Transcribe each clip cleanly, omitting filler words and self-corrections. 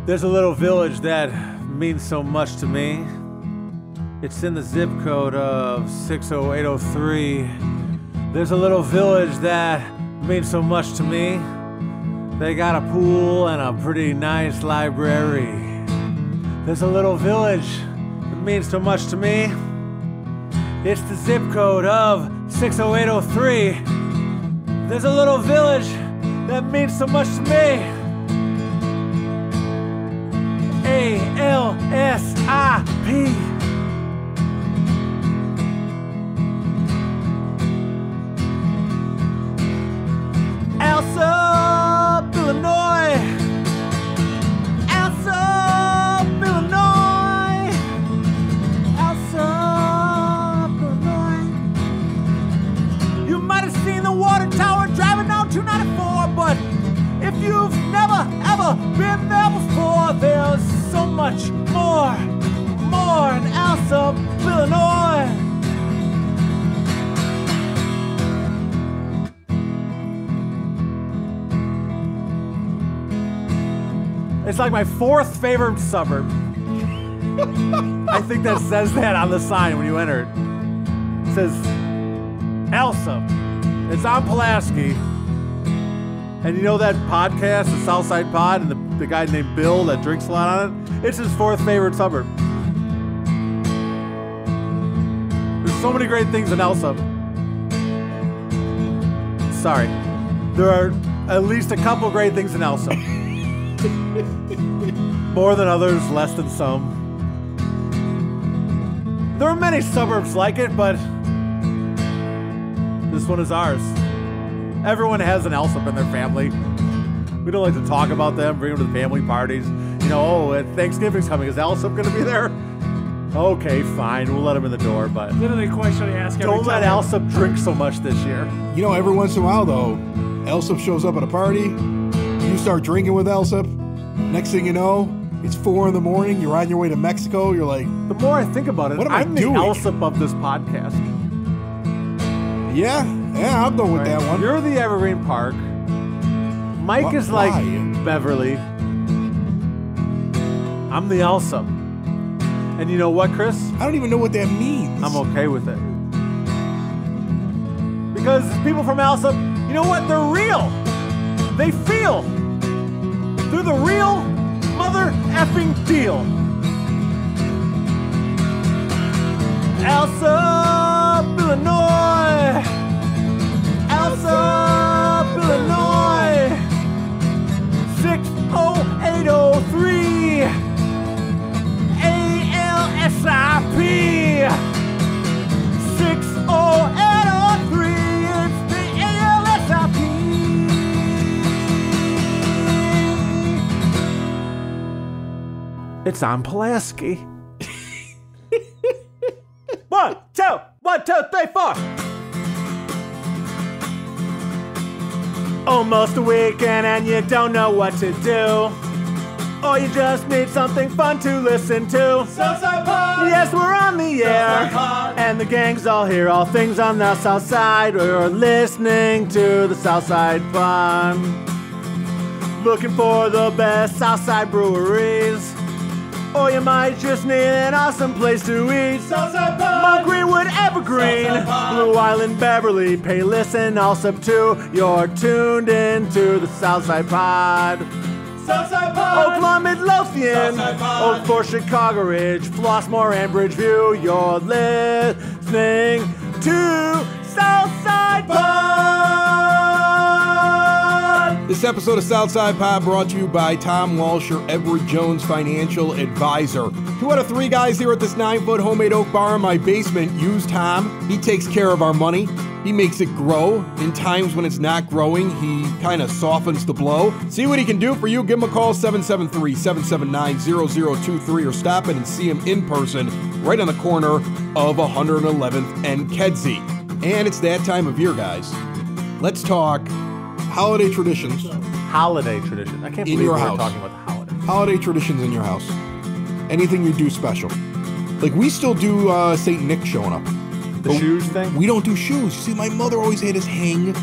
There's a little village that means so much to me. It's in the zip code of 60803. There's a little village that means so much to me. They got a pool and a pretty nice library. There's a little village that means so much to me. It's the zip code of 60803. There's a little village that means so much to me. ALSIP. Alsop, Illinois. Alsop, Illinois. Alsop, Illinois. You might have seen the water tower driving down 294, but if you've never ever been there before, there's so much more in Alsop, Illinois. It's like my fourth favorite suburb. I think that says that on the sign when you enter it. It says Alsop. It's on Pulaski. And you know that podcast, the South Side Pod, and the guy named Bill that drinks a lot on it? It's his fourth favorite suburb. There's so many great things in Alsop. Sorry. There are at least a couple great things in Alsop. More than others, less than some. There are many suburbs like it, but this one is ours. Everyone has an Alsop in their family. We don't like to talk about them, bring them to the family parties. You know, Thanksgiving's coming. Is Alsop going to be there? Okay, fine. We'll let him in the door, but literally the question I ask every time. Don't let Alsop drink so much this year. You know, every once in a while, though, Alsop shows up at a party. You start drinking with Alsop. Next thing you know, it's 4 in the morning. You're on your way to Mexico. You're like, the more I think about it, what am I'm I doing? The Alsop of this podcast. Yeah, I'll go with that one. You're the Evergreen Park. Mike is like Beverly. I'm the Alsop. And you know what, Chris? I don't even know what that means. I'm okay with it. Because people from Alsop, you know what? They're real. They feel. They're the real mother effing deal. Alsop, Illinois. Alsop, Illinois. 60803. ALSIP. 60803. It's the ALSIP. It's on Pulaski. 1, 2, 1, 2, 3, 4. Almost a weekend and you don't know what to do. Or you just need something fun to listen to. Southside Pod! Yes, we're on the air. Pod. And the gang's all here, all things on the South Side. We're listening to the Southside Pod. Looking for the best Southside breweries. Or you might just need an awesome place to eat. Southside Pod! Mount Greenwood, Evergreen, Southside Pod. Blue Island, Beverly, Pay Listen, Alsop too. You're tuned into the Southside Pod. Southside Pod! Oak Lawn, Midlothian, Southside Pod. Oak Forest, Chicago Ridge, Flossmoor, and Bridgeview. You're listening to Southside Pod. This episode of Southside Pod brought to you by Tom Walsh, your Edward Jones financial advisor. 2 out of 3 guys here at this 9-foot homemade oak bar in my basement use Tom. He takes care of our money. He makes it grow. In times when it's not growing, he kind of softens the blow. See what he can do for you. Give him a call, 773-779-0023, or stop in and see him in person right on the corner of 111th and Kedzie. And it's that time of year, guys. Let's talk holiday traditions. Holiday tradition. I can't In believe your we're house. talking about the holiday. Holiday traditions in your house. Anything you do special. Like, we still do St. Nick showing up. The shoes thing? We don't do shoes. You see, my mother always had us hang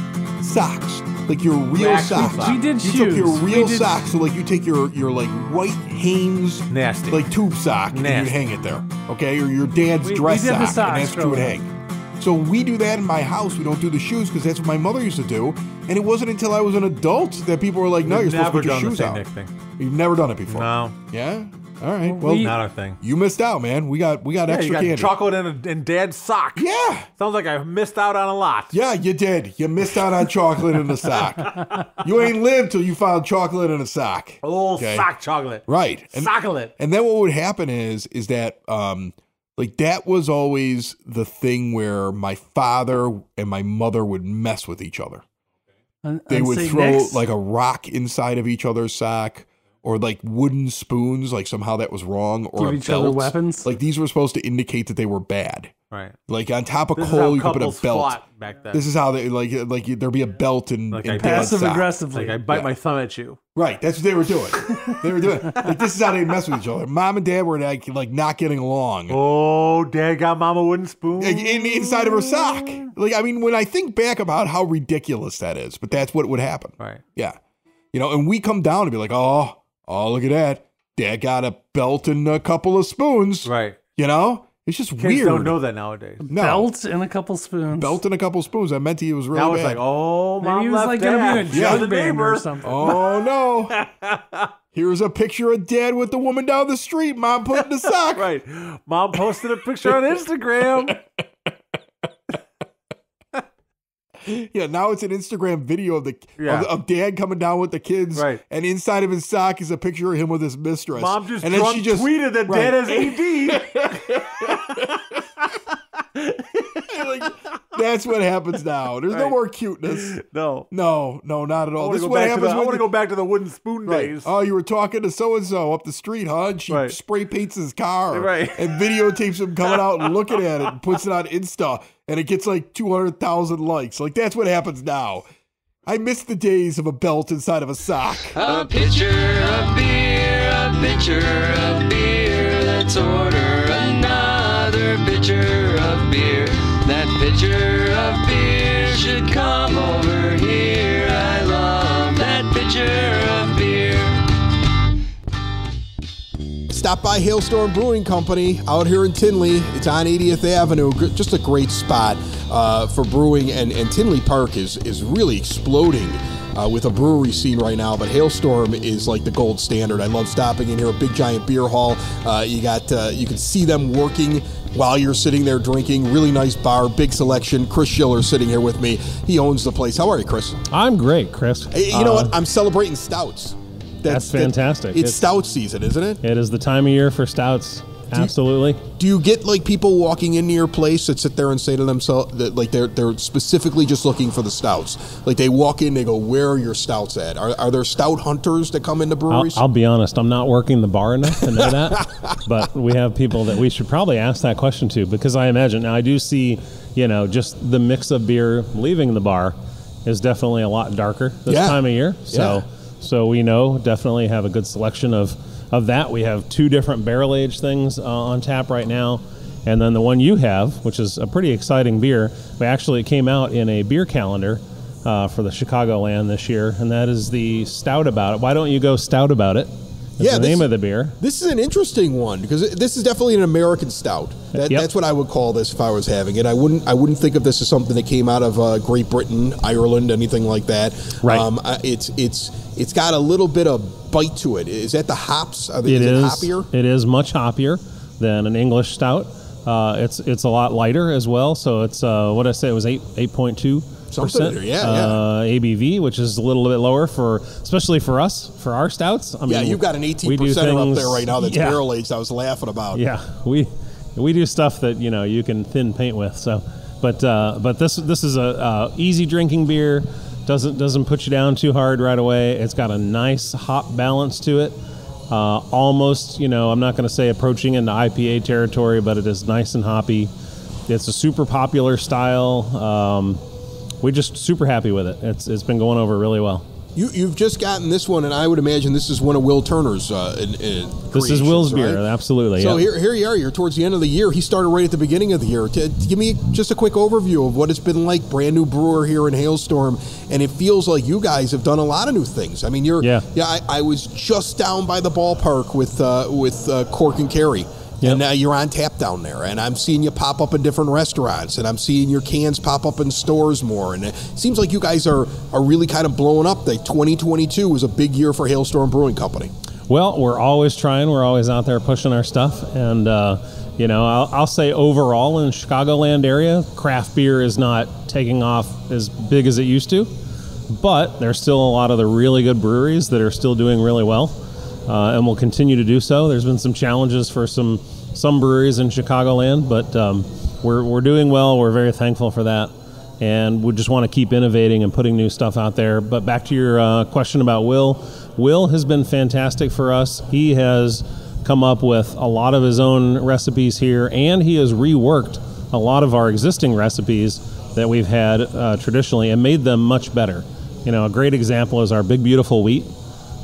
socks. like your real socks. We did You shoes. took your real We did- socks, so like you take your like white Hanes Nasty. like tube sock and Nasty. you hang it there, okay? Or your dad's We dress did the sock, and socks that's what you would growing hang. So we do that in my house. We don't do the shoes because that's what my mother used to do. And it wasn't until I was an adult that people were like, "No, We've you're supposed to never put your done the shoes Saint out." Nick thing. You've never done it before. No, Yeah. All right. Well, not our thing. you missed out, man. We got Yeah, extra you got candy. chocolate in Dad's sock. Yeah. Sounds like I missed out on a lot. Yeah, you did. You missed out on chocolate in a sock. You ain't lived till you found chocolate in a sock. Oh, Okay. sock chocolate. Right. And, Chocolate. and then what would happen is that like that was always the thing where my father and my mother would mess with each other. They would St. throw Nick's? like a rock inside of each other's sock, or like wooden spoons, like somehow that was wrong, or Give a each other belt. weapons? Like these were supposed to indicate that they were bad. Right. Like on top of This is coal, how you could put a couples belt. fought back then. This is how they like there'd be a belt in Like in I Dad's Passive sock. aggressively. Like I bite my thumb at you. Right, that's what they were doing. They were doing like this is how they mess with each other. Mom and Dad were like not getting along. Oh, Dad got Mom a wooden spoon. Inside of her sock. Like, I mean, when I think back about how ridiculous that is, but that's what would happen. Right. Yeah. You know, and we come down and be like, oh, look at that. Dad got a belt and a couple of spoons. Right. You know? It's just Kids weird. don't know that nowadays. No. Belt and a couple spoons. Belt and a couple spoons. I meant he was really Now bad. it's like, oh, Mom Maybe he was left like Dad. going to be a Yeah, the jug band neighbor. or something. Oh, no. Here's a picture of Dad with the woman down the street. Mom put in the sock. Right. Mom posted a picture on Instagram. Yeah, now it's an Instagram video of Yeah. of Dad coming down with the kids, Right. and inside of his sock is a picture of him with his mistress. Mom just and then drunk she just tweeted that right. Dad has AD. Like, that's what happens now. There's no Right. more cuteness. No. No, not at I all. want This to is go what back to happens the, I when want to you- go back to the wooden spoon Right. days. Oh, you were talking to so and so up the street, huh? And she Right. spray paints his car, Right. And videotapes him coming out and looking at it, and puts it on Insta, and it gets like 200,000 likes. Like that's what happens now. I miss the days of a belt inside of a sock. A pitcher of beer, a pitcher of beer. Let's order another pitcher of beer. That pitcher of beer should come over here. I love that pitcher of beer. Stop by Hailstorm Brewing Company out here in Tinley. It's on 80th Avenue. Just a great spot for brewing, and Tinley Park is really exploding with a brewery scene right now. But Hailstorm is like the gold standard. I love stopping in here, a big giant beer hall. You can see them working while you're sitting there drinking. Really nice bar, big selection. Chris Schiller sitting here with me. He owns the place. How are you, Chris? I'm great, Chris. Hey, you know what? I'm celebrating stouts. That's fantastic. It's stout season, isn't it? It is the time of year for stouts. Absolutely. Do you get like people walking into your place that sit there and say to themselves that like they're specifically just looking for the stouts? Like they walk in, they go, "Where are your stouts at?" Are there stout hunters that come into breweries? I'll be honest, I'm not working the bar enough to know that, but we have people that we should probably ask that question to, because I imagine, now I do see, just the mix of beer leaving the bar is definitely a lot darker this time of year. So we know, definitely have a good selection of that. We have 2 different barrel aged things on tap right now. And then the one you have, which is a pretty exciting beer, it came out in a beer calendar for the Chicagoland this year, and that is the Stout About It. Why don't you go Stout About It? That's the name of the beer. This is an interesting one because this is definitely an American stout. That's what I would call this if I was having it. I wouldn't think of this as something that came out of Great Britain, Ireland, anything like that. Right. It's got a little bit of bite to it. Is that the hops? Is it hoppier? It is much hoppier than an English stout. It's a lot lighter as well. So it's what did I say? It was 8.2%. ABV, which is a little bit lower especially for us, for our stouts. I mean, you've got an 18% up there right now that's barrel aged. I was laughing about. Yeah, we do stuff that you can thin paint with. So, but this is a easy drinking beer. Doesn't put you down too hard right away. It's got a nice hop balance to it. Almost, I'm not going to say approaching into IPA territory, but it is nice and hoppy. It's a super popular style. We're just super happy with it. It's been going over really well. You've just gotten this one, and I would imagine this is one of Will Turner's This is Will's beer, right? absolutely. So yeah. here you are. You're towards the end of the year. He started right at the beginning of the year. Give me just a quick overview of what it's been like, brand new brewer here in Hailstorm, and it feels like you guys have done a lot of new things. I mean, I was just down by the ballpark with Cork and Carry. Yep. And now you're on tap down there, and I'm seeing you pop up in different restaurants, and I'm seeing your cans pop up in stores more, and it seems like you guys are really kind of blowing up. 2022 was a big year for Hailstorm Brewing Company. Well, we're always trying. We're always out there pushing our stuff, and I'll say overall in the Chicagoland area, craft beer is not taking off as big as it used to, but there's still a lot of the really good breweries that are still doing really well. And will continue to do so. There's been some challenges for some breweries in Chicagoland, but we're doing well. We're very thankful for that, and we just want to keep innovating and putting new stuff out there. But back to your question about Will. Will has been fantastic for us. He has come up with a lot of his own recipes here, and he has reworked a lot of our existing recipes that we've had traditionally and made them much better. A great example is our Big Beautiful Wheat.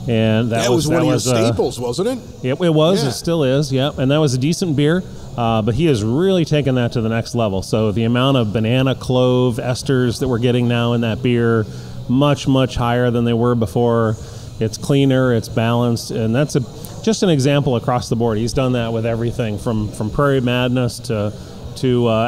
And that was one of your staples, wasn't it? It was. Yeah. It still is. Yep. And that was a decent beer, but he has really taken that to the next level. So the amount of banana, clove, esters that we're getting now in that beer, much, much higher than they were before. It's cleaner, it's balanced, and that's just an example across the board. He's done that with everything from Prairie Madness to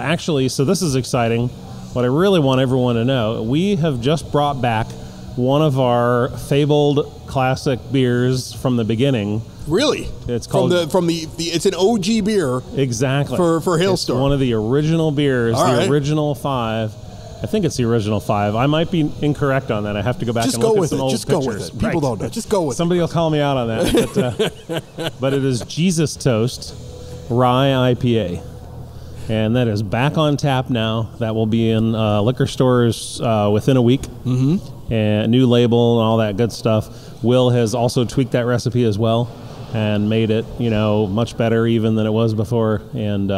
actually. So this is exciting. What I really want everyone to know, we have just brought back one of our fabled classic beers from the beginning. Really? It's called it's an OG beer. Exactly. For Hailstorm. It's one of the original beers, All right. original 5. I think it's the original 5. I might be incorrect on that. I have to go back and look at some old pictures. Just go with it. People don't know. Just go with Somebody will call me out on that. But it is Jesus Toast Rye IPA. And that is back on tap now. That will be in liquor stores within a week. Mm-hmm. And new label and all that good stuff. Will has also tweaked that recipe as well and made it, much better even than it was before. And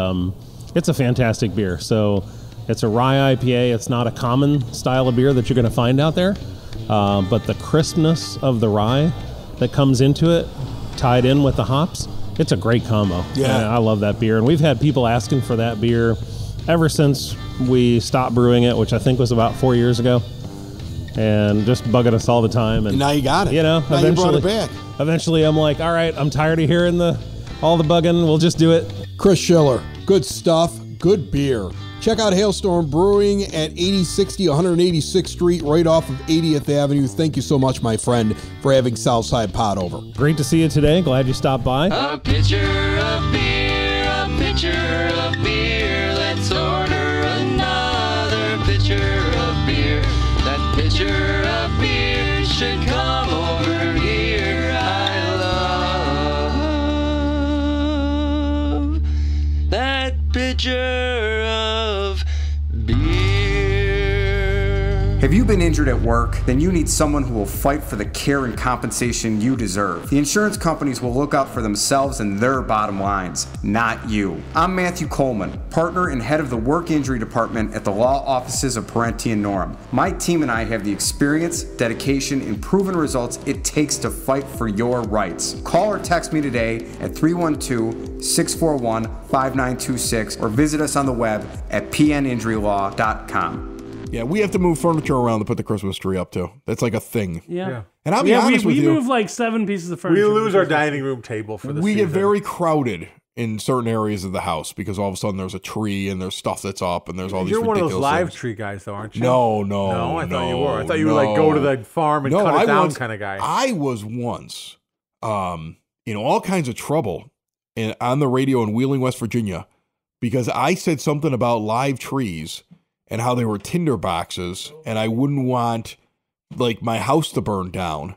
it's a fantastic beer. So it's a rye IPA. It's not a common style of beer that you're going to find out there. But the crispness of the rye that comes into it, tied in with the hops, it's a great combo. Yeah. And I love that beer. And we've had people asking for that beer ever since we stopped brewing it, which I think was about 4 years ago. And just bugging us all the time. And now you got it. Now you brought it back. Eventually I'm like, all right, I'm tired of hearing all the bugging. We'll just do it. Chris Schiller, good stuff, good beer. Check out Hailstorm Brewing at 8060 186th Street, right off of 80th Avenue. Thank you so much, my friend, for having Southside Pod over. Great to see you today. Glad you stopped by. A pitcher of beer, a pitcher of beer. Let's order another pitcher of beer. That pitcher of beer should come over here. I love that pitcher of beer. Have you been injured at work? Then you need someone who will fight for the care and compensation you deserve. The insurance companies will look out for themselves and their bottom lines, not you. I'm Matthew Coleman, partner and head of the work injury department at the law offices of Parenti and Norm. My team and I have the experience, dedication, and proven results it takes to fight for your rights. Call or text me today at 312-641-5926 or visit us on the web at pninjurylaw.com. Yeah, we have to move furniture around to put the Christmas tree up too. That's like a thing. Yeah. And I'll be honest with you. We move like 7 pieces of furniture. We lose our dining room table for the We season. get very crowded in certain areas of the house because all of a sudden there's a tree and there's stuff that's up and there's all these ridiculous You're one of those live things. tree guys, though, aren't you? No, I thought you were. I thought you would like go to the farm and cut it down kind of guy. I was once in all kinds of trouble on the radio in Wheeling, West Virginia, because I said something about live trees and how they were tinder boxes, and I wouldn't want like my house to burn down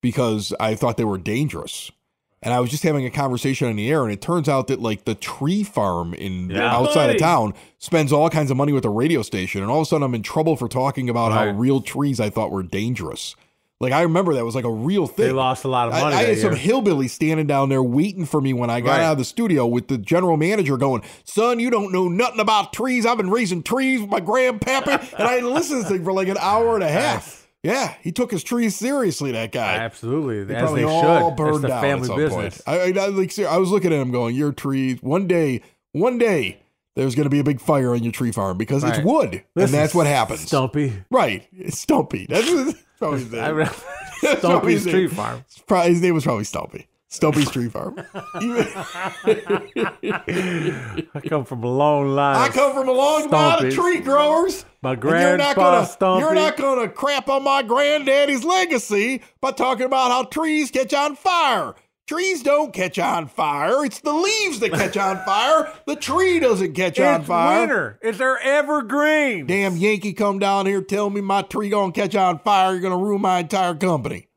because I thought they were dangerous. And I was just having a conversation on the air, and it turns out that like the tree farm outside of town spends all kinds of money with the radio station, and all of a sudden I'm in trouble for talking about how real trees I thought were dangerous. Like, I remember that was like a real thing. They lost a lot of money. I had some hillbilly standing down there waiting for me when I got out of the studio with the general manager going, "Son, you don't know nothing about trees. I've been raising trees with my grandpappy." And I listened to this thing for like an hour and a half. Yeah, he took his trees seriously, that guy. Absolutely. They As they all should. burned It's the down family at some business. point. I was looking at him going, your trees, one day, there's going to be a big fire on your tree farm because it's Right. wood. This and that's is what happens. Stumpy. Right. It's Stumpy. That's probably his name. Stumpy's tree farm. His name was probably Stumpy. Stumpy's tree farm. I come from a long line. I come from a long line of Stumpies. tree growers. My And you're not grandpa gonna, you're Stumpy. not gonna crap on my granddaddy's legacy by talking about how trees catch on fire. Trees don't catch on fire. It's the leaves that catch on fire. The tree doesn't catch on It's fire. winter. It's their evergreen. Damn Yankee come down here tell me my tree gonna catch on fire. You're gonna ruin my entire company.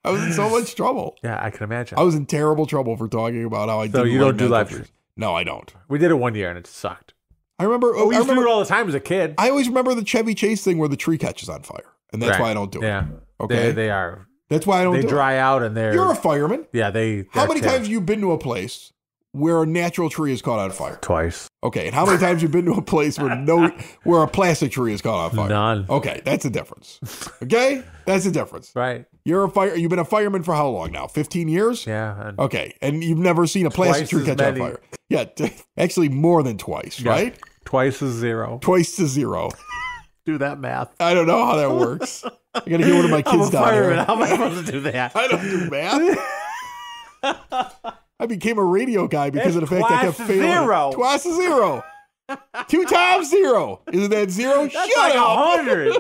I was in so much trouble. Yeah, I can imagine. I was in terrible trouble for talking about how I So didn't you like don't do mental live trees. trees? No, I don't. We did it one year and it sucked. I remember. We I used to do remember. it all the time as a kid. I always remember the Chevy Chase thing where the tree catches on fire, and that's Right. why I don't do it. Yeah. Okay. They are. That's why I don't They do dry out and it. they're. You're a fireman. Yeah, they. How many that's it. times have you been to a place where a natural tree is caught on fire? Twice. Okay, and how many times have you been to a place where a plastic tree is caught on fire? None. Okay, that's a difference. Okay, that's a difference. Right. You've been a fireman for how long now? 15 years? Yeah. And Okay, and you've never seen a plastic Twice tree as catch on many. fire? Yeah, actually more than twice, Yeah. right? Twice is zero. Twice to zero. Do that math. I don't know how that works. I gotta get one of my I'm kids a down fireman. here. How am I supposed to do that? I don't do math. I became a radio guy because It's of the fact I kept twice failing. zero. Twice a zero. 2 times 0. Isn't that 0? That's Shut like up. 100.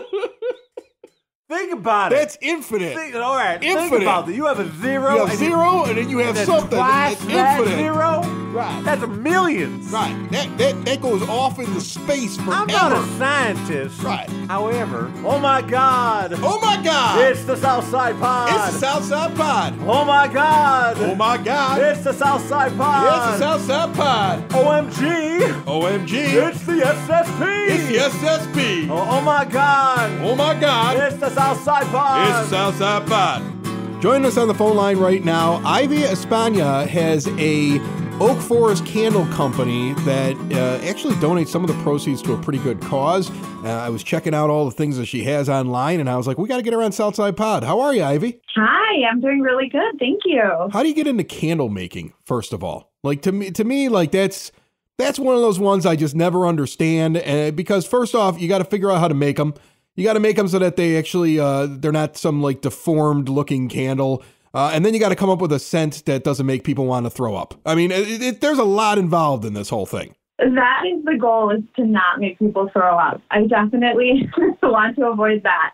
Think about it. That's infinite. All right. Think Infinite. about it. You have a zero. You have and 0, and then you have that's something twice that's that infinite. zero. Right. That's millions. Right. That goes off into space forever. I'm not a scientist. Right. However, oh my God. Oh my God. It's the South Side Pod. It's the South Side Pod. Oh my God. Oh my God. It's the South Side Pod. It's the South Side Pod. OMG. OMG. It's the SSP. It's the SSP. Oh my God. Oh my God. It's the South Side Pod. It's the South Side Pod. Joining us on the phone line right now, Ivy Espana has a Oak Forest Candle Company that actually donates some of the proceeds to a pretty good cause. I was checking out all the things that she has online, and I was like, we got to get her on Southside Pod. How are you, Ivy? Hi, I'm doing really good. Thank you. How do you get into candle making, first of all? Like, to me, like, that's one of those ones I just never understand. Because, first off, you got to figure out how to make them. You got to make them so that they actually, they're not some, like, deformed-looking candle. And then you got to come up with a scent that doesn't make people want to throw up. I mean, there's a lot involved in this whole thing. That is the goal, is to not make people throw up. I definitely want to avoid that.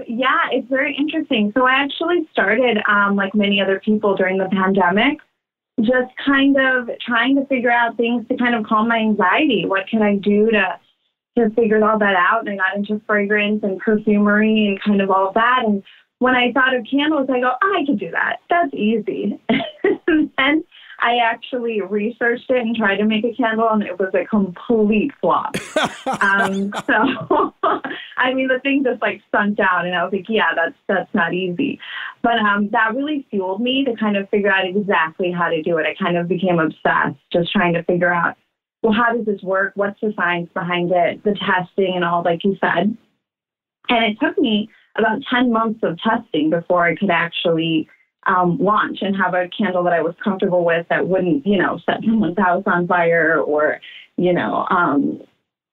Yeah, it's very interesting. So I actually started, like many other people during the pandemic, just kind of trying to figure out things to kind of calm my anxiety. What can I do to figure all that out? And I got into fragrance and perfumery and kind of all of that. And when I thought of candles, I go, I could do that. That's easy. And then I actually researched it and tried to make a candle, and it was a complete flop. So, I mean, the thing just like sunk down, and I was like, yeah, that's not easy. But that really fueled me to kind of figure out exactly how to do it. I kind of became obsessed, just trying to figure out, well, how does this work? What's the science behind it? The testing and all, like you said. And it took me about 10 months of testing before I could actually launch and have a candle that I was comfortable with that wouldn't, set someone's house on fire or,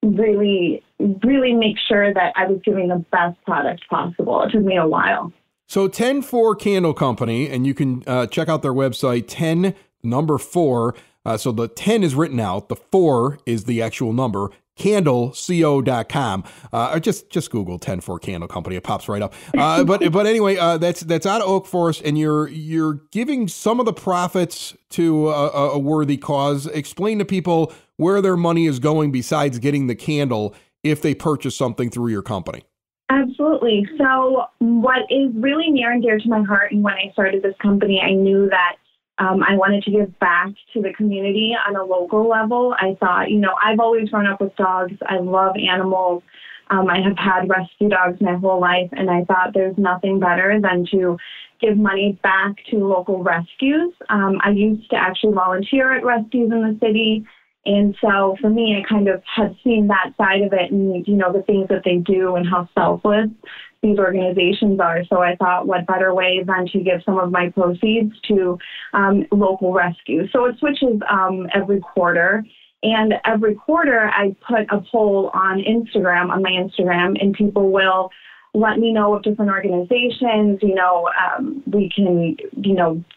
really, really make sure that I was giving the best product possible. It took me a while. So 10-4 Candle Company, and you can check out their website, 10, number 4. So the 10 is written out. The 4 is the actual number. CandleCo.com. Or just Google 10-4 Candle Company. It pops right up. But anyway, that's out of Oak Forest, and you're giving some of the profits to a worthy cause. Explain to people where their money is going besides getting the candle if they purchase something through your company. Absolutely. So what is really near and dear to my heart, and when I started this company, I knew that I wanted to give back to the community on a local level. I thought, I've always grown up with dogs. I love animals. I have had rescue dogs my whole life, and I thought there's nothing better than to give money back to local rescues. I used to actually volunteer at rescues in the city, And so for me, I kind of had seen that side of it and, the things that they do and how selfless these organizations are. So I thought, what better way than to give some of my proceeds to local rescue. So it switches every quarter. And every quarter, I put a poll on my Instagram, and people will let me know of different organizations. We can,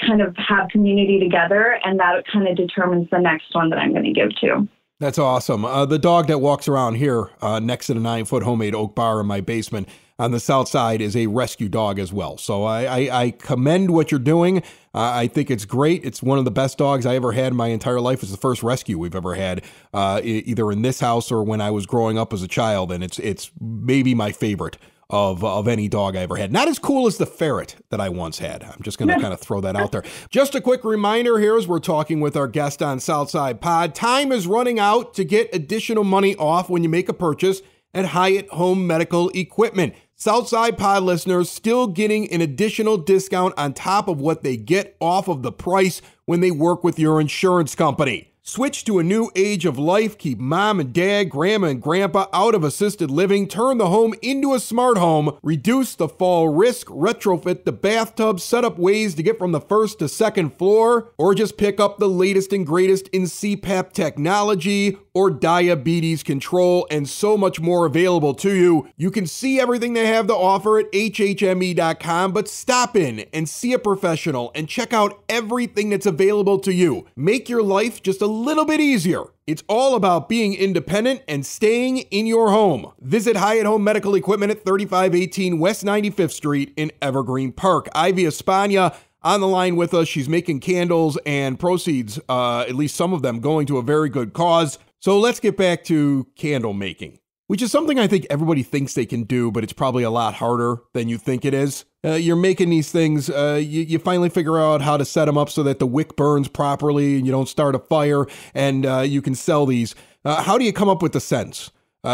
kind of have community together, and that kind of determines the next one that I'm going to give to. That's awesome. The dog that walks around here next to the 9-foot homemade oak bar in my basement on the south side is a rescue dog as well. So I commend what you're doing. I think it's great. It's one of the best dogs I ever had in my entire life. It's the first rescue we've ever had, either in this house or when I was growing up as a child. And it's maybe my favorite of any dog I ever had. Not as cool as the ferret that I once had. I'm just going to kind of throw that out there. Just a quick reminder here as we're talking with our guest on Southside Pod. Time is running out to get additional money off when you make a purchase at Hyatt Home Medical Equipment. Southside Pod listeners still getting an additional discount on top of what they get off of the price when they work with your insurance company. Switch to a new age of life. Keep mom and dad, grandma and grandpa out of assisted living. Turn the home into a smart home. Reduce the fall risk. Retrofit the bathtub. Set up ways to get from the first to second floor. Or just pick up the latest and greatest in CPAP technology or diabetes control, and so much more available to you. You can see everything they have to offer at hhme.com, but stop in and see a professional and check out everything that's available to you. Make your life just a little bit easier. It's all about being independent and staying in your home. Visit Hyatt Home Medical Equipment at 3518 West 95th Street in Evergreen Park. Ivy Espana on the line with us. She's making candles and proceeds, at least some of them, going to a very good cause. So let's get back to candle making, which is something I think everybody thinks they can do, but it's probably a lot harder than you think it is. You're making these things, you finally figure out how to set them up so that the wick burns properly and you don't start a fire, and you can sell these. How do you come up with the scents?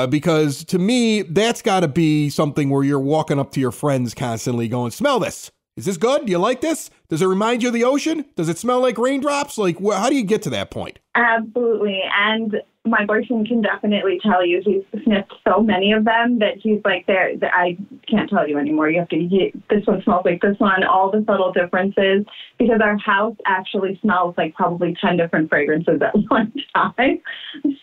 Because to me, that's got to be something where you're walking up to your friends constantly going, smell this. Is this good? Do you like this? Does it remind you of the ocean? Does it smell like raindrops? Like, how do you get to that point? Absolutely. And my boyfriend can definitely tell you. He's sniffed so many of them that he's like, I can't tell you anymore. You have to, this one smells like this one, all the subtle differences, because our house actually smells like probably 10 different fragrances at one time.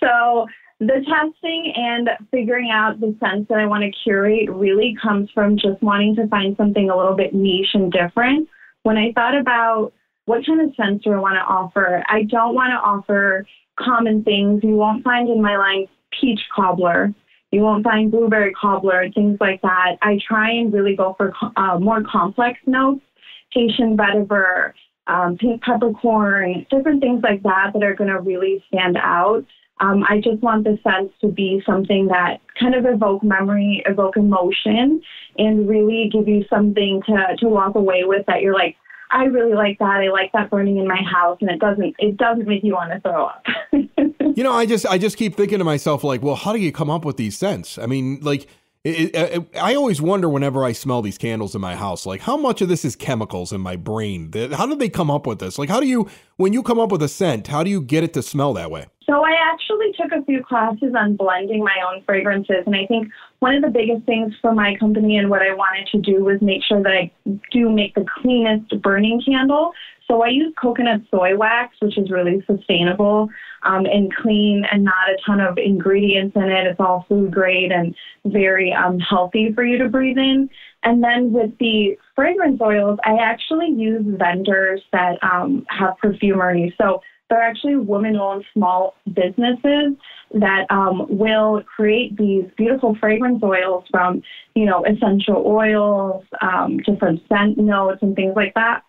So the testing and figuring out the scents that I want to curate really comes from just wanting to find something a little bit niche and different. When I thought about what kind of scents do I want to offer, I don't want to offer common things. You won't find in my line peach cobbler. You won't find blueberry cobbler, things like that. I try and really go for more complex notes, Haitian vetiver, pink peppercorn, different things like that that are going to really stand out. I just want the scents to be something that kind of evoke memory, evoke emotion, and really give you something to walk away with that you're like, I really like that. I like that burning in my house, and it doesn't make you want to throw up. I just keep thinking to myself, like, well, how do you come up with these scents? I mean, like, I always wonder whenever I smell these candles in my house, like, how much of this is chemicals in my brain? How did they come up with this? Like, when you come up with a scent, how do you get it to smell that way? So I actually took a few classes on blending my own fragrances. And I think one of the biggest things for my company and what I wanted to do was make sure that I do make the cleanest burning candle. So I use coconut soy wax, which is really sustainable and clean and not a ton of ingredients in it. It's all food grade and very healthy for you to breathe in. And then with the fragrance oils, I actually use vendors that have perfumery. So they're actually women-owned small businesses that will create these beautiful fragrance oils from, essential oils, different scent notes and things like that.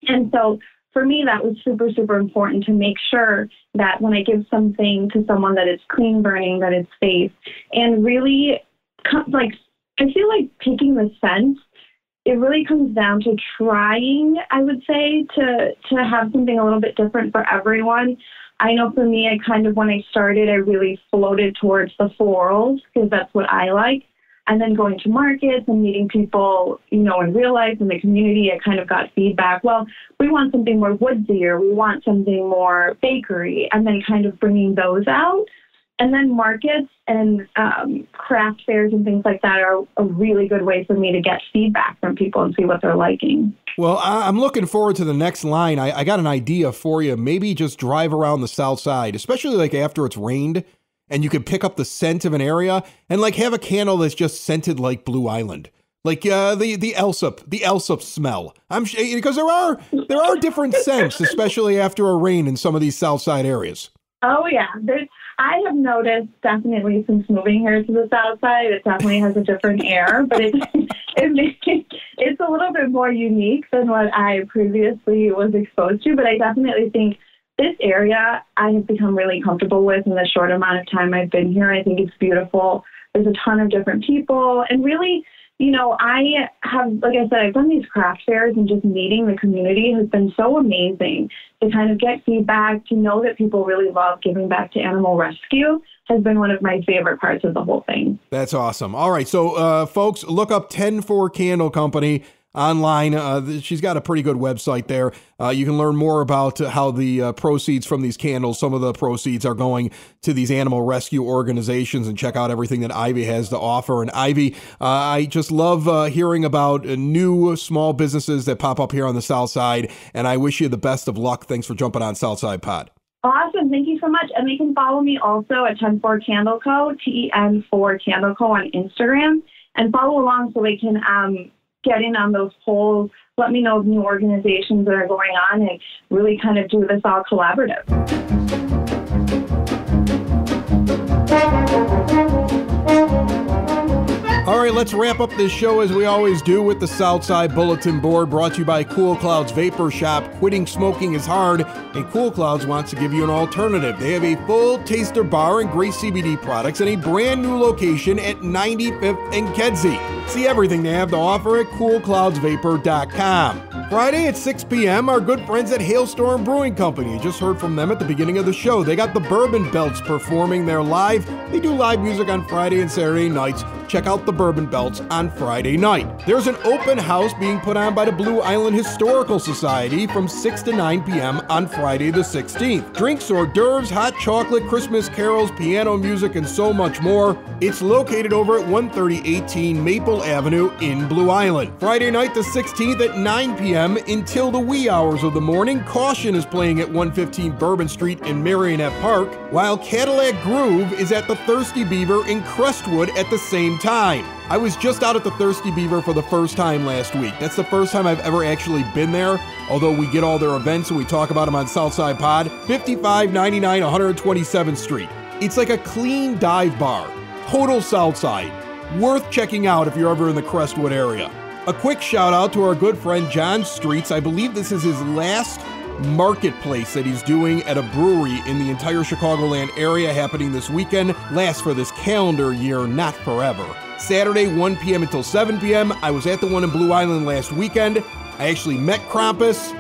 And so for me, that was super, super important to make sure that when I give something to someone that it's clean burning, that it's safe, and really, like, I feel like picking the scent, it really comes down to trying, I would say, to have something a little bit different for everyone. I know for me, when I started, I really floated towards the florals because that's what I like. And then going to markets and meeting people, in real life in the community, I kind of got feedback. Well, we want something more woodsy, or we want something more bakery, and then kind of bringing those out. And then markets and craft fairs and things like that are a really good way for me to get feedback from people and see what they're liking. Well, I'm looking forward to the next line. I got an idea for you. Maybe just drive around the South Side, especially like after it's rained, and you can pick up the scent of an area and like have a candle that's just scented like Blue Island. Like the Elsop smell. I'm because there are different scents, especially after a rain in some of these South Side areas. Oh yeah, I have noticed definitely since moving here to the South Side, it definitely has a different air, but it's a little bit more unique than what I previously was exposed to. But I definitely think this area I have become really comfortable with in the short amount of time I've been here. I think it's beautiful. There's a ton of different people, and really, I have, like I said, I've done these craft fairs, and just meeting the community has been so amazing. To kind of get feedback, to know that people really love giving back to animal rescue has been one of my favorite parts of the whole thing. That's awesome. All right. So, folks, look up 10-4 Candle Company online. She's got a pretty good website there. You can learn more about how the proceeds from these candles, some of the proceeds are going to these animal rescue organizations, and check out everything that Ivy has to offer. And Ivy, I just love hearing about new small businesses that pop up here on the South Side, and I wish you the best of luck. Thanks for jumping on Southside Pod. Awesome. Thank you so much. And they can follow me also at 104 Candle Co., TEN4 Candle Co. on Instagram, and follow along so they can get in on those polls, let me know of new organizations that are going on, and really kind of do this all collaborative. All right, let's wrap up this show as we always do with the Southside Bulletin Board, brought to you by Cool Clouds Vapor Shop. Quitting smoking is hard, and Cool Clouds wants to give you an alternative. They have a full taster bar and great CBD products and a brand new location at 95th and Kedzie. See everything they have to offer at coolcloudsvapor.com. Friday at 6 p.m., our good friends at Hailstorm Brewing Company. You just heard from them at the beginning of the show. They got the Bourbon Belts performing there live. They do live music on Friday and Saturday nights. Check out the Bourbon Belts on Friday night. There's an open house being put on by the Blue Island Historical Society from 6 to 9 p.m. on Friday the 16th. Drinks, hors d'oeuvres, hot chocolate, Christmas carols, piano music, and so much more. It's located over at 13018 Maple Avenue in Blue Island. Friday night the 16th at 9 p.m. until the wee hours of the morning. Caution is playing at 115 Bourbon Street in Marionette Park, while Cadillac Groove is at the Thirsty Beaver in Crestwood at the same time. I was just out at the Thirsty Beaver for the first time last week. That's the first time I've ever actually been there, although we get all their events and we talk about them on Southside Pod. 5599 127th Street. It's like a clean dive bar. Total Southside. Worth checking out if you're ever in the Crestwood area. A quick shout out to our good friend John Streets. I believe this is his last marketplace that he's doing at a brewery in the entire Chicagoland area, happening this weekend. Lasts for this calendar year, not forever. Saturday, 1 p.m. until 7 p.m. I was at the one in Blue Island last weekend. I actually met Krampus.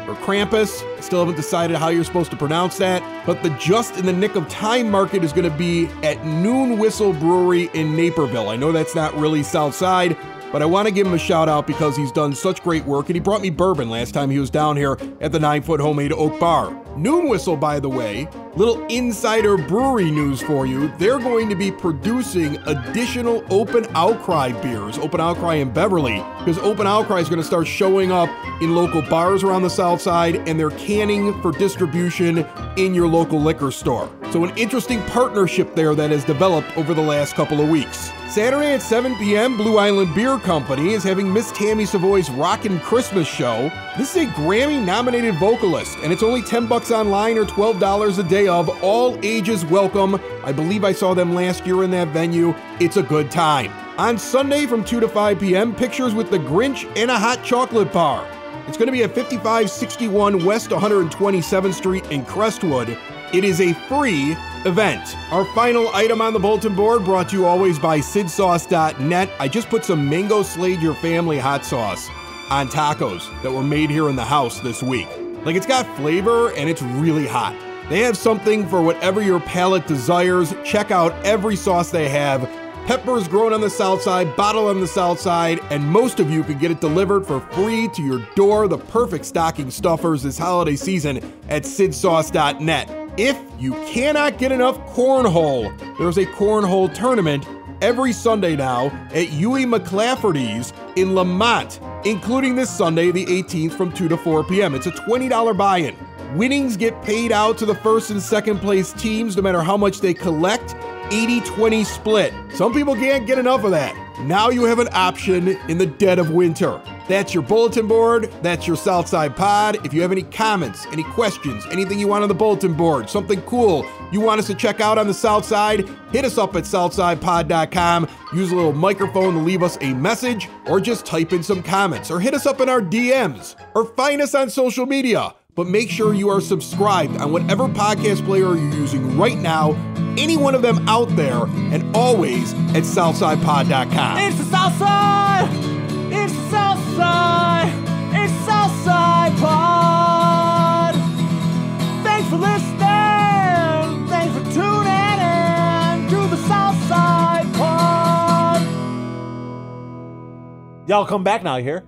I still haven't decided how you're supposed to pronounce that. But the Just in the Nick of Time market is going to be at Noon Whistle Brewery in Naperville. I know that's not really South Side, but I want to give him a shout out because he's done such great work, and he brought me bourbon last time he was down here at the 9-Foot Homemade Oak Bar. Noon Whistle, by the way, little insider brewery news for you. They're going to be producing additional Open Outcry beers, Open Outcry in Beverly, because Open Outcry is going to start showing up in local bars around the South Side, and they're canning for distribution in your local liquor store. So an interesting partnership there that has developed over the last couple of weeks. Saturday at 7 p.m., Blue Island Beer Company is having Miss Tammy Savoy's Rockin' Christmas Show. This is a Grammy-nominated vocalist, and it's only $10 online or $12 a day of all ages welcome. I believe I saw them last year in that venue. It's a good time. On Sunday from 2 to 5 p.m., Pictures with the Grinch and a hot chocolate bar. It's going to be at 5561 West 127th Street in Crestwood. It is a free event. Our final item on the bulletin board, brought to you always by sidsauce.net. I just put some Mango Slade Your Family hot sauce on tacos that were made here in the house this week. Like, it's got flavor and it's really hot. They have something for whatever your palate desires. Check out every sauce they have. Peppers grown on the South Side, bottled on the South Side, and most of you can get it delivered for free to your door. The perfect stocking stuffers this holiday season at sidsauce.net. If you cannot get enough cornhole, there's a cornhole tournament every Sunday now at Huey McClafferty's in Lamont, including this Sunday, the 18th, from 2 to 4 p.m. It's a $20 buy-in. Winnings get paid out to the first and second place teams no matter how much they collect. 80-20 split. Some people can't get enough of that. Now you have an option in the dead of winter. That's your bulletin board. That's your Southside Pod. If you have any comments, any questions, anything you want on the bulletin board, something cool you want us to check out on the South Side, hit us up at southsidepod.com. Use a little microphone to leave us a message, or just type in some comments, or hit us up in our DMs, or find us on social media. But make sure you are subscribed on whatever podcast player you're using right now, any one of them out there, and always at southsidepod.com. It's the Southside! It's the Southside! It's Southside Pod! Thanks for listening! Thanks for tuning in to the Southside Pod! Y'all come back now, you hear?